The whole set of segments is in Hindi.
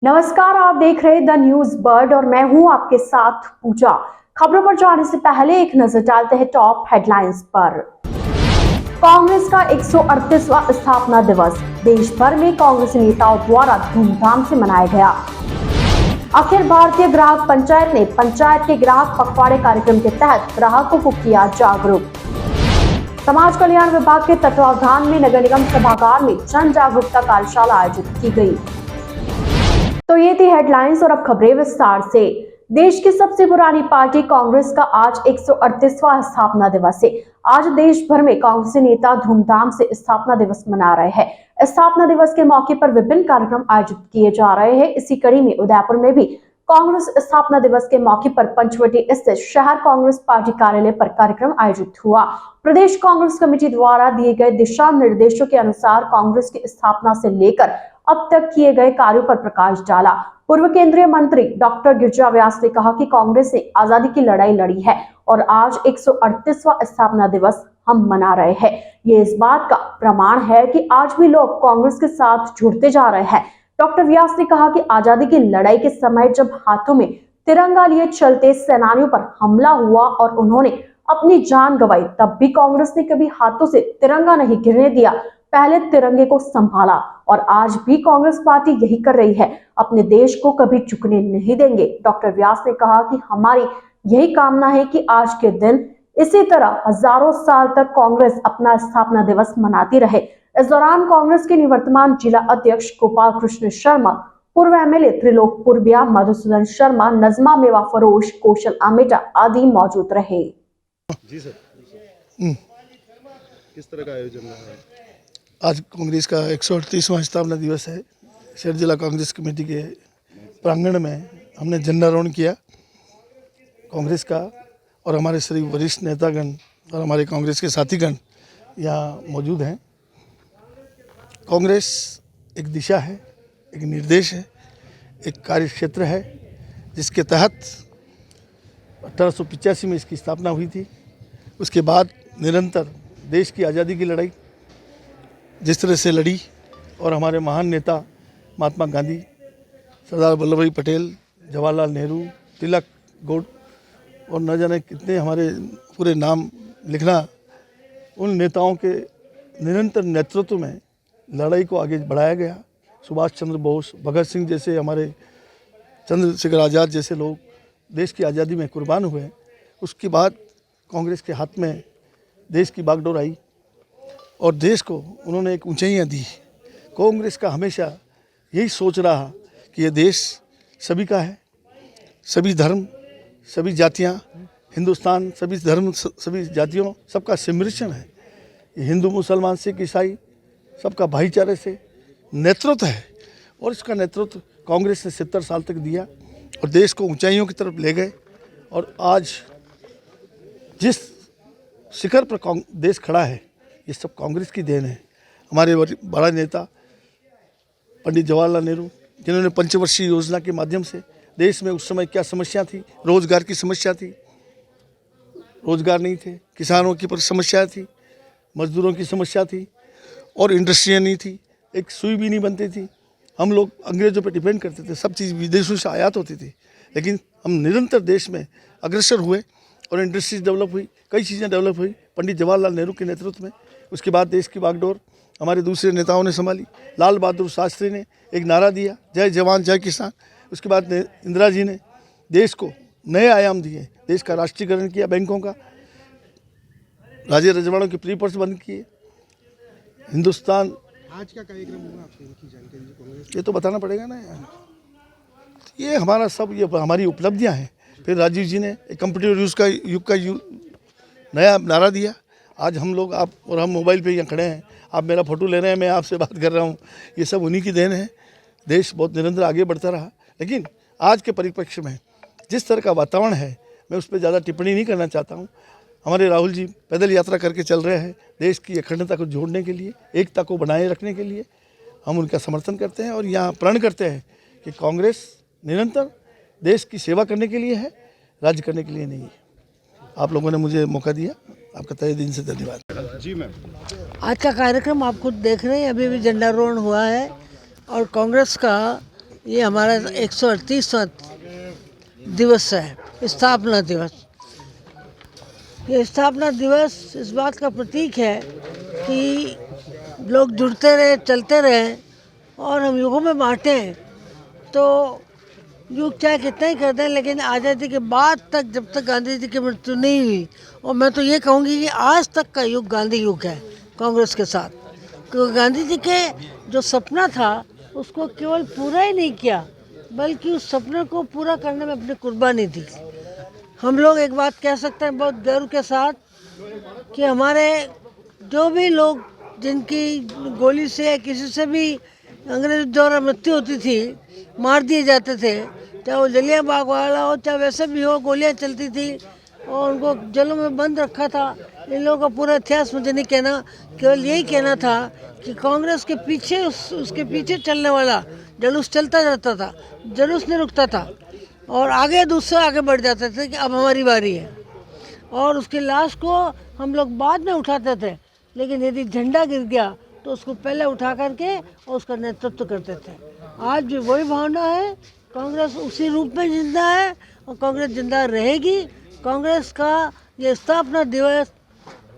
नमस्कार, आप देख रहे द न्यूज बर्ड और मैं हूं आपके साथ पूजा। खबरों पर जाने से पहले एक नजर डालते हैं टॉप हेडलाइंस पर। कांग्रेस का 138वां स्थापना दिवस देश भर में कांग्रेस नेताओं द्वारा धूमधाम से मनाया गया। अखिल भारतीय ग्राहक पंचायत ने पंचायत के ग्राहक पखवाड़े कार्यक्रम के तहत ग्राहकों को किया जागरूक। समाज कल्याण विभाग के तत्वावधान में नगर निगम सभागार में जन जागरूकता कार्यशाला आयोजित की गई। तो ये थी हेडलाइंस और अब खबरें विस्तार से। देश की सबसे पुरानी पार्टी कांग्रेस का आज 138वां स्थापना दिवस है। आज देश भर में कांग्रेसी नेता धूमधाम से स्थापना दिवस मना रहे हैं। स्थापना दिवस के मौके पर विभिन्न कार्यक्रम आयोजित किए जा रहे हैं। इसी कड़ी में उदयपुर में भी कांग्रेस स्थापना दिवस के मौके पर पंचवटी स्थित शहर कांग्रेस पार्टी कार्यालय पर कार्यक्रम आयोजित हुआ। प्रदेश कांग्रेस कमेटी द्वारा दिए गए दिशा निर्देशों के अनुसार कांग्रेस की स्थापना से लेकर अब तक किए गए कार्यों पर प्रकाश डाला। पूर्व केंद्रीय मंत्री डॉक्टर गिरिजा व्यास ने कहा कि कांग्रेस ने आजादी की लड़ाई लड़ी है और आज 138वां स्थापना दिवस हम मना रहे हैं। ये इस बात का प्रमाण है कि आज भी लोग कांग्रेस के साथ जुड़ते जा रहे हैं। डॉक्टर व्यास ने कहा कि आजादी की लड़ाई के समय जब हाथों में तिरंगा लिए चलते सेनानियों पर हमला हुआ और उन्होंने अपनी जान गंवाई, तब भी कांग्रेस ने कभी हाथों से तिरंगा नहीं गिरने दिया, पहले तिरंगे को संभाला। और आज भी कांग्रेस पार्टी यही कर रही है, अपने देश को कभी झुकने नहीं देंगे। डॉक्टर व्यास ने कहा कि हमारी यही कामना है कि आज के दिन इसी तरह हजारों साल तक कांग्रेस अपना स्थापना दिवस मनाती रहे। इस दौरान कांग्रेस के निवर्तमान जिला अध्यक्ष गोपाल कृष्ण शर्मा, पूर्व एमएलए त्रिलोकपुर बिया मधुसूदन शर्मा, नजमा मेवा फरोश, कौशल आमेटा आदि मौजूद रहे। जी सर, किस तरह का आयोजन रहा है? आज कांग्रेस का 138वां स्थापना दिवस है। शहर जिला कांग्रेस कमेटी के प्रांगण में हमने झंडारोहण किया कांग्रेस का, और हमारे सभी वरिष्ठ नेतागण और हमारे कांग्रेस के साथीगण यहाँ मौजूद हैं। कांग्रेस एक दिशा है, एक निर्देश है, एक कार्य क्षेत्र है जिसके तहत 1885 में इसकी स्थापना हुई थी। उसके बाद निरंतर देश की आज़ादी की लड़ाई जिस तरह से लड़ी, और हमारे महान नेता महात्मा गांधी, सरदार वल्लभ भाई पटेल, जवाहरलाल नेहरू, तिलक, गौड़ और न जाने कितने हमारे पूरे नाम लिखना, उन नेताओं के निरंतर नेतृत्व में लड़ाई को आगे बढ़ाया गया। सुभाष चंद्र बोस, भगत सिंह जैसे, हमारे चंद्रशेखर आज़ाद जैसे लोग देश की आज़ादी में कुर्बान हुए। उसके बाद कांग्रेस के हाथ में देश की बागडोर आई और देश को उन्होंने एक ऊंचाइयाँ दी। कांग्रेस का हमेशा यही सोच रहा कि ये देश सभी का है, सभी धर्म, सभी जातियाँ, हिंदुस्तान सभी धर्म, सभी जातियों, सबका सम्मिश्रण है। ये हिंदू, मुसलमान, सिख, ईसाई, सबका भाईचारे से नेतृत्व है, और इसका नेतृत्व कांग्रेस ने 70 साल तक दिया और देश को ऊंचाइयों की तरफ ले गए। और आज जिस शिखर पर देश खड़ा है, ये सब कांग्रेस की देन है। हमारे बड़ा नेता पंडित जवाहरलाल नेहरू, जिन्होंने पंचवर्षीय योजना के माध्यम से देश में उस समय क्या समस्या थी, रोजगार की समस्या थी, रोजगार नहीं थे, किसानों की समस्या थी, मजदूरों की समस्या थी, और इंडस्ट्रियाँ नहीं थी, एक सुई भी नहीं बनती थी। हम लोग अंग्रेजों पर डिपेंड करते थे, सब चीज़ विदेशों से आयात होती थी, लेकिन हम निरंतर देश में अग्रसर हुए और इंडस्ट्रीज डेवलप हुई, कई चीज़ें डेवलप हुई पंडित जवाहरलाल नेहरू के नेतृत्व में। उसके बाद देश की बागडोर हमारे दूसरे नेताओं ने संभाली। लाल बहादुर शास्त्री ने एक नारा दिया, जय जवान जय किसान। उसके बाद इंदिरा जी ने देश को नए आयाम दिए, देश का राष्ट्रीयकरण किया, बैंकों का, राजे रजवाड़ों के प्री पर्स बंद किए। हिंदुस्तान आज का कार्यक्रम हुआ, आपको इनकी जानकारी? ये तो बताना पड़ेगा ना यार, ये हमारा सब, ये हमारी उपलब्धियां हैं। फिर राजीव जी ने एक कंप्यूटर युग का नया नारा दिया। आज हम लोग, आप और हम मोबाइल पे यहाँ खड़े हैं, आप मेरा फोटो ले रहे हैं, मैं आपसे बात कर रहा हूँ, ये सब उन्हीं की देन है। देश बहुत निरंतर आगे बढ़ता रहा, लेकिन आज के परिप्रेक्ष्य में जिस तरह का वातावरण है, मैं उस पर ज़्यादा टिप्पणी नहीं करना चाहता हूँ। हमारे राहुल जी पैदल यात्रा करके चल रहे हैं, देश की अखंडता को जोड़ने के लिए, एकता को बनाए रखने के लिए हम उनका समर्थन करते हैं और यहाँ प्रण करते हैं कि कांग्रेस निरंतर देश की सेवा करने के लिए है, राज्य करने के लिए नहीं है। आप लोगों ने मुझे मौका दिया, आपका तहे दिन से धन्यवाद। जी मैम, आज का कार्यक्रम आप खुद देख रहे हैं, अभी भी झंडारोहण हुआ है और कांग्रेस का ये हमारा 138वां दिवस है, स्थापना दिवस। ये स्थापना दिवस इस बात का प्रतीक है कि लोग जुड़ते रहे, चलते रहे और हम युगों में बांटे हैं। तो युग चाहे कितना ही कर दें, लेकिन आज़ादी के बाद तक, जब तक गांधी जी की मृत्यु नहीं हुई, और मैं तो ये कहूँगी कि आज तक का युग गांधी युग है कांग्रेस के साथ। क्योंकि गांधी जी के जो सपना था उसको केवल पूरा ही नहीं किया, बल्कि उस सपने को पूरा करने में अपनी कुर्बानी दी। हम लोग एक बात कह सकते हैं बहुत गर्व के साथ कि हमारे जो भी लोग जिनकी गोली से या किसी से भी अंग्रेज द्वारा मृत्यु होती थी, मार दिए जाते थे, चाहे वो जलियांवाला बाग वाला हो, चाहे वैसे भी हो, गोलियां चलती थी और उनको जेलों में बंद रखा था। इन लोगों का पूरा इतिहास मुझे नहीं कहना, केवल यही कहना था कि कांग्रेस के पीछे उसके पीछे चलने वाला जुलूस चलता जाता था, जुलूस नहीं रुकता था और आगे दूसरे आगे बढ़ जाते थे कि अब हमारी बारी है। और उसकी लाश को हम लोग बाद में उठाते थे, लेकिन यदि झंडा गिर गया तो उसको पहले उठा करके और उसका नेतृत्व करते थे। आज भी वही भावना है, कांग्रेस उसी रूप में जिंदा है और कांग्रेस जिंदा रहेगी। कांग्रेस का ये स्थापना दिवस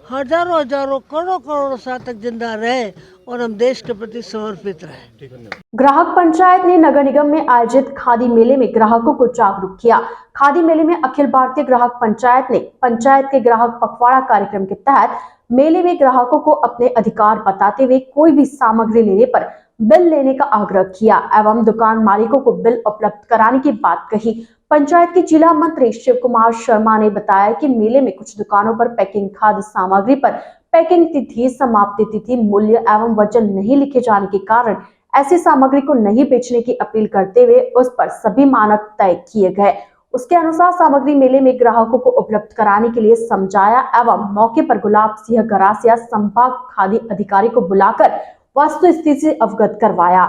हजारों हजारों करोड़ों करोड़ों साल तक जिंदा रहे और हम देश के प्रति समर्पित रहे। ग्राहक पंचायत ने नगर निगम में आयोजित खादी मेले में ग्राहकों को जागरूक किया। खादी मेले में अखिल भारतीय ग्राहक पंचायत ने पंचायत के ग्राहक पखवाड़ा कार्यक्रम के तहत मेले में ग्राहकों को अपने अधिकार बताते हुए कोई भी सामग्री लेने पर बिल लेने का आग्रह किया एवं दुकान मालिकों को बिल उपलब्ध कराने की बात कही। पंचायत के जिला मंत्री शिव कुमार शर्मा ने बताया कि मेले में कुछ दुकानों पर पैकिंग खाद्य सामग्री पर पैकिंग तिथि, समाप्ति तिथि, मूल्य एवं वजन नहीं लिखे जाने के कारण ऐसी सामग्री को नहीं बेचने की अपील करते हुए उस पर सभी मानक तय किए गए। उसके अनुसार सामग्री मेले में ग्राहकों को उपलब्ध कराने के लिए समझाया एवं मौके पर गुलाब सिंह गरासिया संभाग खादी अधिकारी को बुलाकर वस्तु स्थिति से अवगत करवाया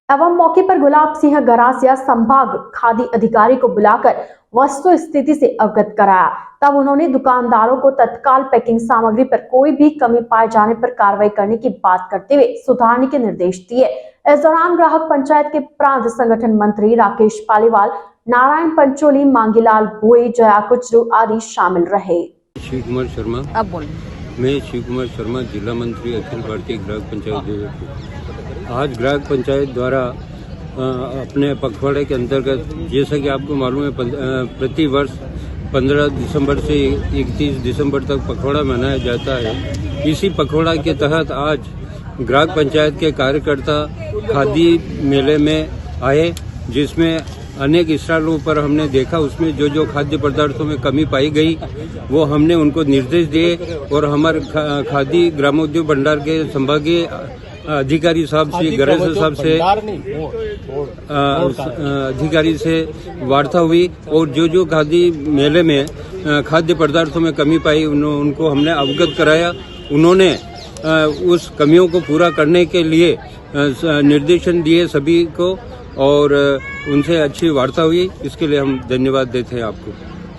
एवं मौके पर गुलाब सिंह गरासिया संभाग खादी अधिकारी को बुलाकर वस्तु स्थिति से अवगत कराया। तब उन्होंने दुकानदारों को तत्काल पैकिंग सामग्री पर कोई भी कमी पाए जाने पर कार्रवाई करने की बात करते हुए सुधारने के निर्देश दिए। इस दौरान ग्राहक पंचायत के प्रांत संगठन मंत्री राकेश पालीवाल, नारायण पंचोली, मांगीलाल भोई, जया कुचरू आदि शामिल रहे। शिव कुमार शर्मा। अब बोलिए। मैं शिव कुमार शर्मा, जिला मंत्री अखिल भारतीय ग्राहक पंचायत जबलपुर। आज ग्राहक पंचायत द्वारा अपने पखवाड़े के अंतर्गत, जैसा कि आपको मालूम है, प्रति वर्ष 15 दिसंबर से 31 दिसंबर तक पखवाड़ा मनाया जाता है। इसी पखवाड़ा के तहत आज ग्राहक पंचायत के कार्यकर्ता खादी मेले में आए, जिसमें अनेक स्टॉलों पर हमने देखा, उसमें जो जो खाद्य पदार्थों में कमी पाई गई वो हमने उनको निर्देश दिए और हमारे खादी ग्रामोद्योग भंडार के संभागीय अधिकारी साहब से, गणेश साहब से, अधिकारी से वार्ता हुई और जो जो खादी मेले में खाद्य पदार्थों में कमी पाई उनको हमने अवगत कराया। उन्होंने उस कमियों को पूरा करने के लिए निर्देशन दिए सभी को और उनसे अच्छी वार्ता हुई। इसके लिए हम धन्यवाद देते हैं आपको।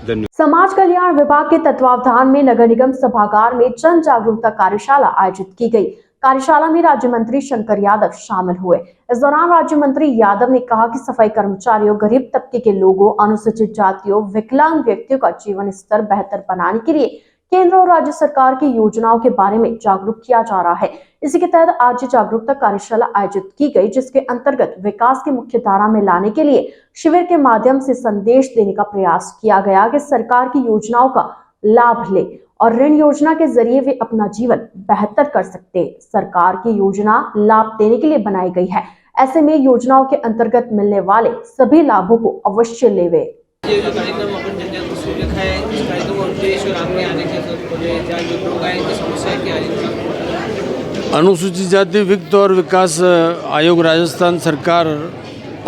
धन्यवाद। समाज कल्याण विभाग के तत्वावधान में नगर निगम सभागार में जन जागरूकता कार्यशाला आयोजित की गई। कार्यशाला में राज्य मंत्री शंकर यादव शामिल हुए। इस दौरान राज्य मंत्री यादव ने कहा कि सफाई कर्मचारियों, गरीब तबके के लोगों, अनुसूचित जातियों, विकलांग व्यक्तियों का जीवन स्तर बेहतर बनाने के लिए केंद्र और राज्य सरकार की योजनाओं के बारे में जागरूक किया जा रहा है। इसी के तहत आज जागरूकता कार्यशाला आयोजित की गई, जिसके अंतर्गत विकास की मुख्य धारा में लाने के लिए शिविर के माध्यम से संदेश देने का प्रयास किया गया कि सरकार की योजनाओं का लाभ ले और ऋण योजना के जरिए वे अपना जीवन बेहतर कर सकते। सरकार की योजना लाभ देने के लिए बनाई गई है, ऐसे में योजनाओं के अंतर्गत मिलने वाले सभी लाभों को अवश्य लेवे। ये जो कार्यक्रम अपन जनजाति को रखा है, इस कार्यक्रम का उद्देश्य और आगे आने के लोग आए की समस्या क्या है? अनुसूचित जाति वित्त और विकास आयोग राजस्थान सरकार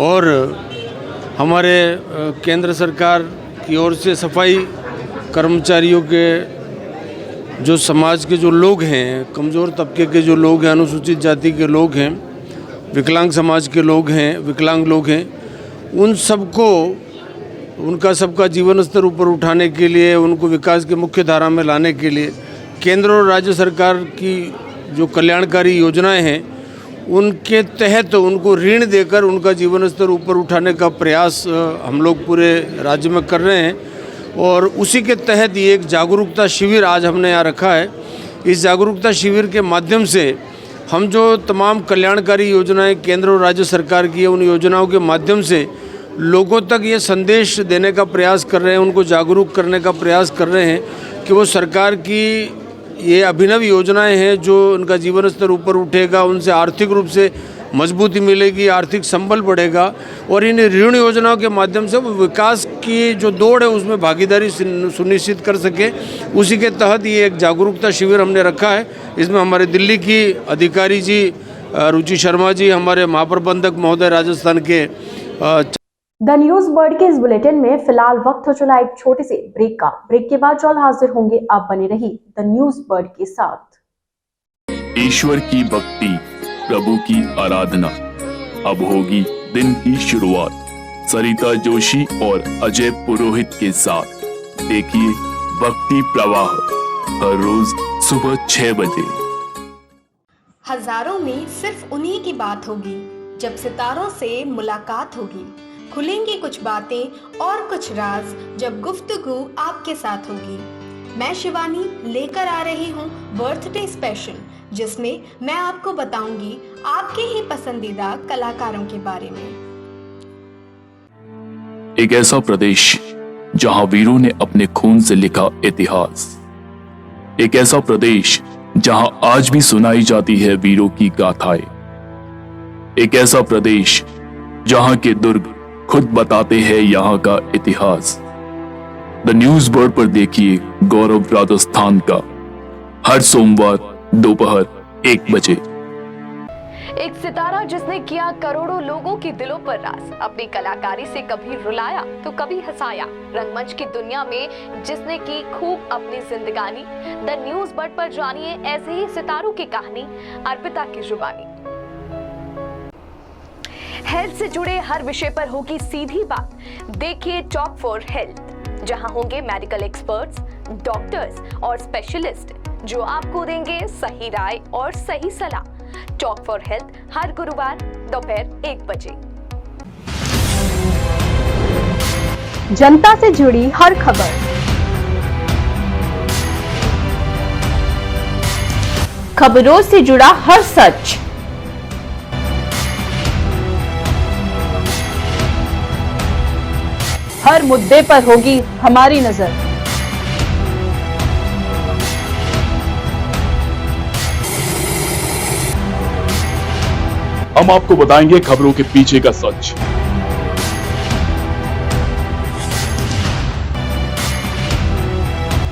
और हमारे केंद्र सरकार की ओर से सफाई कर्मचारियों के जो समाज के जो लोग हैं, कमज़ोर तबके के जो लोग हैं, अनुसूचित जाति के लोग हैं, विकलांग समाज के लोग हैं, विकलांग लोग हैं, उन सबको उनका सबका जीवन स्तर ऊपर उठाने के लिए, उनको विकास के मुख्य धारा में लाने के लिए केंद्र और राज्य सरकार की जो कल्याणकारी योजनाएं हैं उनके तहत उनको ऋण देकर उनका जीवन स्तर ऊपर उठाने का प्रयास हम लोग पूरे राज्य में कर रहे हैं। और उसी के तहत ये एक जागरूकता शिविर आज हमने यहाँ रखा है। इस जागरूकता शिविर के माध्यम से हम जो तमाम कल्याणकारी योजनाएं केंद्र और राज्य सरकार की है, उन योजनाओं के माध्यम से लोगों तक ये संदेश देने का प्रयास कर रहे हैं, उनको जागरूक करने का प्रयास कर रहे हैं कि वो सरकार की ये अभिनव योजनाएं हैं जो उनका जीवन स्तर ऊपर उठेगा, उनसे आर्थिक रूप से मजबूती मिलेगी, आर्थिक संबल बढ़ेगा और इन ऋण योजनाओं के माध्यम से वो विकास की जो दौड़ है उसमें भागीदारी सुनिश्चित कर सके। उसी के तहत ये एक जागरूकता शिविर हमने रखा है। इसमें हमारे दिल्ली की अधिकारी जी रुचि शर्मा जी, हमारे महाप्रबंधक महोदय राजस्थान के द न्यूज बर्ड के इस बुलेटिन में फिलहाल वक्त हो चला एक छोटे से ब्रेक का। ब्रेक के बाद जल्द हाजिर होंगे। आप बने रही द न्यूज बर्ड के साथ। ईश्वर की भक्ति, प्रभु की आराधना, अब होगी दिन की शुरुआत सरिता जोशी और अजय पुरोहित के साथ। देखिए भक्ति प्रवाह हर रोज सुबह 6 बजे। हजारों में सिर्फ उन्हीं की बात होगी जब सितारों से मुलाकात होगी। खुलेंगी कुछ बातें और कुछ राज जब गुफ्तगू आपके साथ होगी। मैं शिवानी लेकर आ रही हूँ बर्थडे स्पेशल, जिसमें मैं आपको बताऊंगी आपके ही पसंदीदा कलाकारों के बारे में। एक ऐसा प्रदेश जहां वीरों ने अपने खून से लिखा इतिहास, एक ऐसा प्रदेश जहां आज भी सुनाई जाती है वीरों की गाथाएं, एक ऐसा प्रदेश जहां के दुर्ग खुद बताते हैं यहाँ का इतिहास। द न्यूज बर्ड पर देखिए गौरव राजस्थान का हर सोमवार दोपहर 1 बजे। एक सितारा जिसने किया करोड़ों लोगों के दिलों पर राज, अपनी कलाकारी से कभी रुलाया तो कभी हंसाया। रंगमंच की दुनिया में जिसने की खूब अपनी जिंदगानी। द न्यूज बर्ड पर जानिए ऐसे ही सितारों की कहानी अर्पिता की जुबानी। हेल्थ से जुड़े हर विषय पर होगी सीधी बात। देखिए टॉक फॉर हेल्थ, जहां होंगे मेडिकल एक्सपर्ट्स, डॉक्टर्स और स्पेशलिस्ट जो आपको देंगे सही राय और सही सलाह। टॉक फॉर हेल्थ हर गुरुवार दोपहर 1 बजे। जनता से जुड़ी हर खबर, खबरों से जुड़ा हर सच, हर मुद्दे पर होगी हमारी नजर। हम आपको बताएंगे खबरों के पीछे का सच।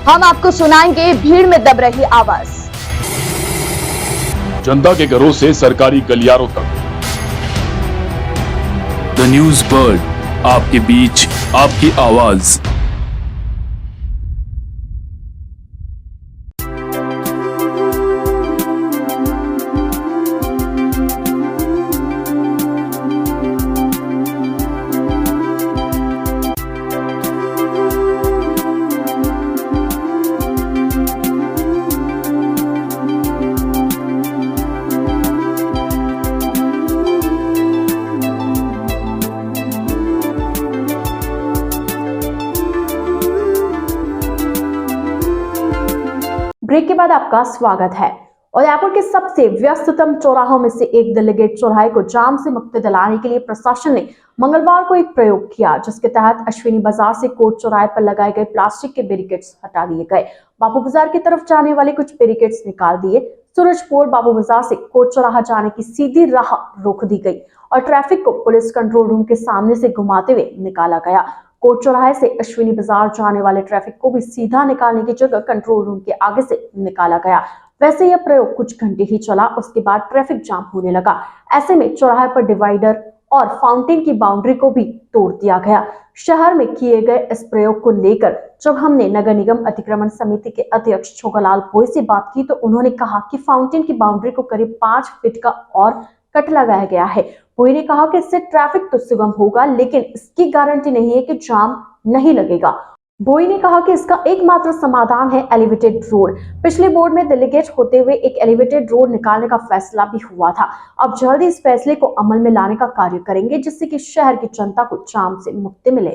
हम आपको सुनाएंगे भीड़ में दब रही आवाज, जनता के घरों से सरकारी गलियारों तक। द न्यूज बर्ड, आपके बीच आपकी आवाज। ब्रेक के बाद आपका स्वागत है। उदयपुर के सबसे व्यस्ततम चौराहों में से एक दिल्ली गेट चौराहे को जाम से मुक्ति दिलाने के लिए प्रशासन ने मंगलवार को एक प्रयोग किया, जिसके तहत अश्विनी बाजार से कोर्ट चौराहे पर लगाए गए प्लास्टिक के बैरिकेड्स हटा दिए गए। बाबू बाजार की तरफ जाने वाले कुछ बैरिकेड्स निकाल दिए। सूरजपुर बाबू बाजार से कोर्ट चौराहा जाने की सीधी राह रोक दी गई और ट्रैफिक को पुलिस कंट्रोल रूम के सामने से घुमाते हुए निकाला गया। कोर्ट चौराहे से अश्विनी बाजार जाने वाले ट्रैफिक को भी सीधा निकालने की जगह कंट्रोल रूम के आगे से निकाला गया। वैसे यह प्रयोग कुछ घंटे ही चला, उसके बाद ट्रैफिक जाम होने लगा। ऐसे में चौराहे पर डिवाइडर और फाउंटेन की बाउंड्री को भी तोड़ दिया गया। शहर में किए गए इस प्रयोग को लेकर जब हमने नगर निगम अतिक्रमण समिति के अध्यक्ष छोगालाल भोई से बात की तो उन्होंने कहा कि फाउंटेन की बाउंड्री को करीब 5 फीट का और कट लगाया गया है। भोई ने कहा कि इससे ट्रैफिक तो सुगम होगा, लेकिन इसकी गारंटी नहीं है कि जाम नहीं लगेगा। बोई ने कहा कि इसका एकमात्र समाधान है एलिवेटेड रोड। पिछले बोर्ड में डेलीगेट होते हुए एक एलिवेटेड रोड निकालने का फैसला भी हुआ था। अब जल्द ही इस फैसले को अमल में लाने का कार्य करेंगे, जिससे कि शहर की जनता को जाम से मुक्ति मिले।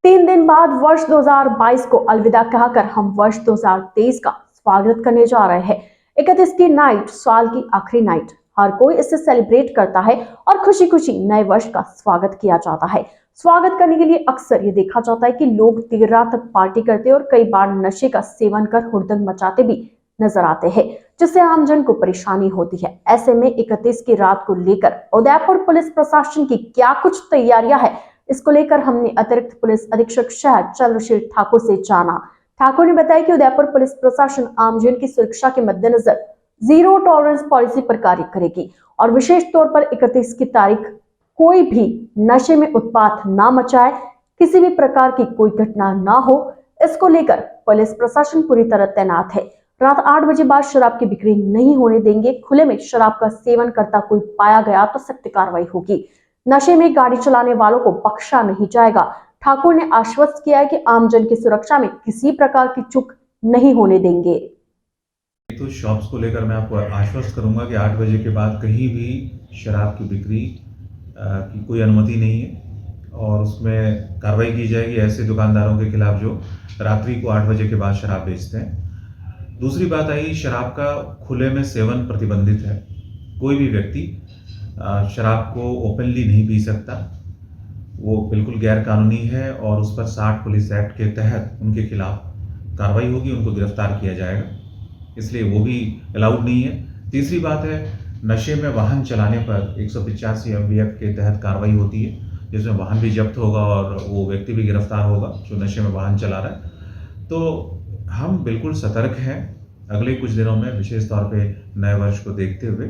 3 दिन बाद वर्ष 2022 को अलविदा कहकर हम वर्ष 2023 का स्वागत करने जा रहे हैं। 31 की नाइट साल की आखिरी नाइट, हर कोई इसे सेलिब्रेट करता है और खुशी खुशी नए वर्ष का स्वागत किया जाता है। स्वागत करने के लिए अक्सर ये देखा जाता है कि लोग देर रात तक पार्टी करते और कई बार नशे का सेवन कर हुड़दंग मचाते भी नजर आते हैं, जिससे आमजन को परेशानी होती है। ऐसे में 31 की रात को लेकर उदयपुर पुलिस प्रशासन की क्या कुछ तैयारियां है, इसको लेकर हमने अतिरिक्त पुलिस अधीक्षक शहर चंद्रशील ठाकुर से जाना। ठाकुर ने बताया कि उदयपुर पुलिस प्रशासन आमजन की सुरक्षा के मद्देनजर जीरो टॉलरेंस पॉलिसी पर कार्य करेगी और विशेष तौर पर 31 की तारीख कोई भी नशे में उत्पात ना मचाए, किसी भी प्रकार की कोई घटना ना हो, इसको लेकर पुलिस प्रशासन पूरी तरह तैनात है। रात 8 बजे बाद शराब की बिक्री नहीं होने देंगे। खुले में शराब का सेवन करता कोई पाया गया तो सख्त कार्रवाई होगी। नशे में गाड़ी चलाने वालों को बख्शा नहीं जाएगा। ठाकुर ने आश्वस्त किया है कि आमजन की सुरक्षा में किसी प्रकार की चूक नहीं होने देंगे। तो शॉप्स को लेकर मैं आपको आश्वस्त करूंगा कि 8 बजे के बाद कहीं भी शराब की बिक्री की कोई अनुमति नहीं है और उसमें कार्रवाई की जाएगी ऐसे दुकानदारों के खिलाफ जो रात्रि को 8 बजे के बाद शराब बेचते हैं। दूसरी बात आई, शराब का खुले में सेवन प्रतिबंधित है। कोई भी व्यक्ति शराब को ओपनली नहीं पी सकता, वो बिल्कुल गैर कानूनी है और उस पर 60 पुलिस एक्ट के तहत उनके खिलाफ कार्रवाई होगी, उनको गिरफ्तार किया जाएगा, इसलिए वो भी अलाउड नहीं है। तीसरी बात है, नशे में वाहन चलाने पर 185 MVF के तहत कार्रवाई होती है, जिसमें वाहन भी जब्त होगा और वो व्यक्ति भी गिरफ्तार होगा जो नशे में वाहन चला रहा है। तो हम बिल्कुल सतर्क हैं। अगले कुछ दिनों में विशेष तौर पे नए वर्ष को देखते हुए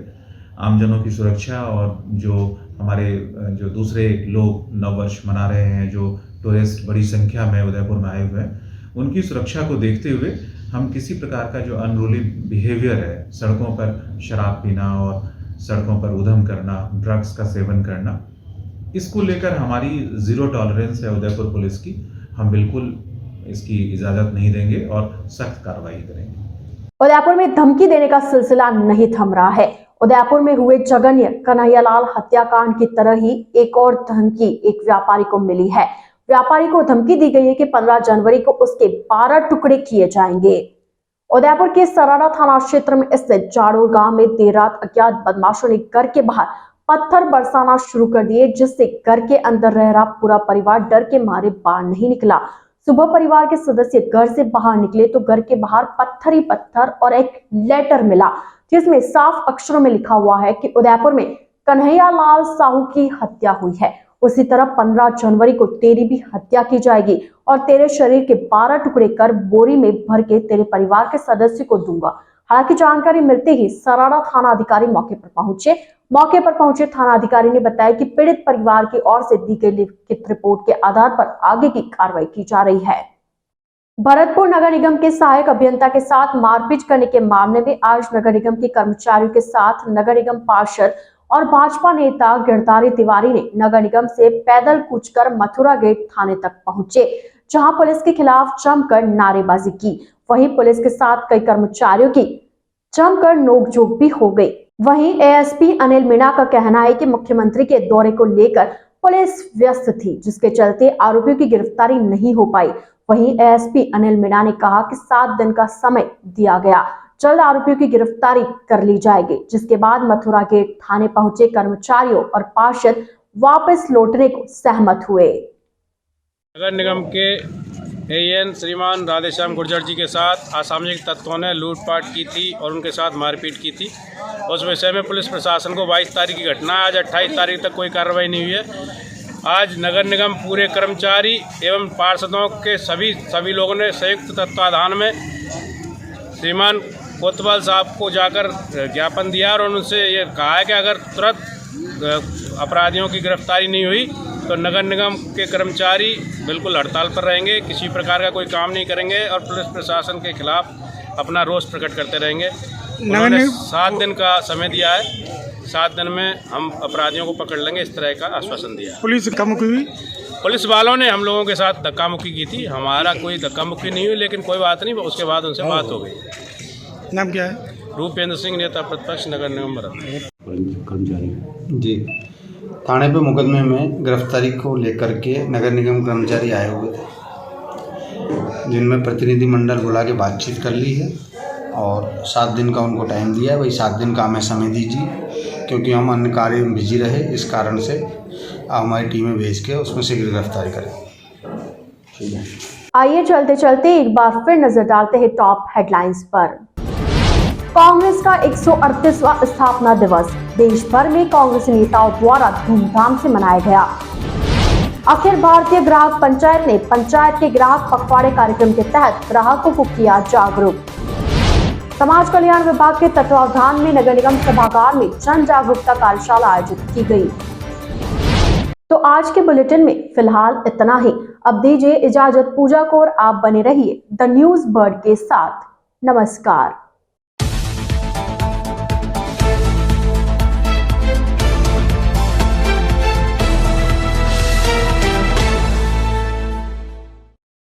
आमजनों की सुरक्षा और जो हमारे जो दूसरे लोग नव वर्ष मना रहे हैं, जो टूरिस्ट बड़ी संख्या में उदयपुर में आए हुए हैं, उनकी सुरक्षा को देखते हुए हम किसी प्रकार का जो अनरूली बिहेवियर है, सड़कों पर शराब पीना और सड़कों पर उधम करना, ड्रग्स का सेवन करना, इसको लेकर हमारी जीरो टॉलरेंस है उदयपुर पुलिस की। हम बिल्कुल इसकी इजाज़त नहीं देंगे और सख्त कार्रवाई करेंगे। उदयपुर में धमकी देने का सिलसिला नहीं थम रहा है। उदयपुर में हुए जघन्य कन्हैयालाल हत्याकांड की तरह ही एक और धमकी एक व्यापारी को मिली है। व्यापारी को धमकी दी गई है कि 15 जनवरी को उसके 12 टुकड़े किए जाएंगे। उदयपुर के सराड़ा थाना क्षेत्र में स्थित जाड़ोर गांव में देर रात अज्ञात बदमाशों ने घर के बाहर पत्थर बरसाना शुरू कर दिए, जिससे घर के अंदर रह रहा पूरा परिवार डर के मारे बाहर नहीं निकला। सुबह परिवार के सदस्य घर से बाहर निकले तो घर के बाहर पत्थर ही पत्थर और एक लेटर मिला, जिसमें साफ अक्षरों में लिखा हुआ है कि उदयपुर में कन्हैयालाल साहू की हत्या हुई है। उसी तरह 15 जनवरी को तेरी भी हत्या की जाएगी और तेरे शरीर के 12 टुकड़े कर बोरी में भर के तेरे परिवार के सदस्य को दूंगा। हालांकि जानकारी मिलते ही सराड़ा थाना अधिकारी मौके पर पहुंचे थाना अधिकारी ने बताया कि पीड़ित परिवार की ओर से दी गई लिखित रिपोर्ट के आधार पर आगे की कार्रवाई की जा रही है। भरतपुर नगर निगम के सहायक अभियंता के साथ मारपीट करने के मामले में आज नगर निगम के कर्मचारियों के साथ नगर निगम पार्षद और भाजपा नेता गिरधारी तिवारी ने नगर निगम से पैदल कूचकर मथुरा गेट थाने तक पहुंचे, जहां पुलिस के खिलाफ जमकर नारेबाजी की। वहीं पुलिस के साथ कई कर्मचारियों की जमकर नोकझोंक भी हो गई। वहीं एएसपी अनिल मीणा का कहना है कि मुख्यमंत्री के दौरे को लेकर पुलिस व्यस्त थी, जिसके चलते आरोपियों की गिरफ्तारी नहीं हो पाई। वहीं एएसपी अनिल मीणा ने कहा कि 7 दिन का समय दिया गया, जल्द आरोपियों की गिरफ्तारी कर ली जाएगी। जिसके बाद मथुरा गेट थाने पहुंचे कर्मचारियों और पार्षद वापस लौटने को सहमत हुए। नगर निगम के एएन श्रीमान राधेश्याम गुर्जर जी के साथ असामाजिक तत्वों ने लूटपाट की थी और उनके साथ मारपीट की थी। उस विषय में पुलिस प्रशासन को 22 तारीख की घटना है। आज 28 तारीख तक कोई कार्रवाई नहीं हुई है। आज नगर निगम पूरे कर्मचारी एवं पार्षदों के सभी लोगों ने संयुक्त तत्वाधान में श्रीमान कोतवाल साहब को जाकर ज्ञापन दिया और उनसे ये कहा है कि अगर तुरंत अपराधियों की गिरफ्तारी नहीं हुई तो नगर निगम के कर्मचारी बिल्कुल हड़ताल पर रहेंगे, किसी प्रकार का कोई काम नहीं करेंगे और पुलिस प्रशासन के खिलाफ अपना रोष प्रकट करते रहेंगे। उन्होंने 7 दिन का समय दिया है, 7 दिन में हम अपराधियों को पकड़ लेंगे, इस तरह का आश्वासन दिया है। पुलिस कम हुई पुलिस वालों ने हम लोगों के साथ धक्का मुक्की की थी। हमारा कोई धक्का मुक्की नहीं हुई, लेकिन कोई बात नहीं, उसके बाद उनसे बात हो गई। नाम क्या है? रूपेंद्र सिंह, नेता प्रतिपक्ष, नगर निगम कर्मचारी। जी, थाने पे मुकदमे में गिरफ्तारी को लेकर के नगर निगम कर्मचारी आए हुए थे, जिनमें प्रतिनिधिमंडल बुला के बातचीत कर ली है और 7 दिन का उनको टाइम दिया है। वही 7 दिन का हमें समय दीजिए, क्योंकि हम अन्य कार्य में बिजी रहे, इस कारण से हमारी टीमें भेज के उसमें शीघ्र गिरफ्तारी करें। ठीक है, आइए चलते चलते एक बार फिर नजर डालते हैं टॉप हेडलाइंस पर। कांग्रेस का 138वां स्थापना दिवस देश भर में कांग्रेस नेताओं द्वारा धूमधाम से मनाया गया। अखिल भारतीय ग्राहक पंचायत ने पंचायत के ग्राहक पखवाड़े कार्यक्रम के तहत ग्राहकों को किया जागरूक। समाज कल्याण विभाग के तत्वावधान में नगर निगम सभागार में जन जागरूकता कार्यशाला आयोजित की गई। तो आज के बुलेटिन में फिलहाल इतना ही। अब दीजिए इजाजत पूजा को, और आप बने रहिए द न्यूज बर्ड के साथ। नमस्कार।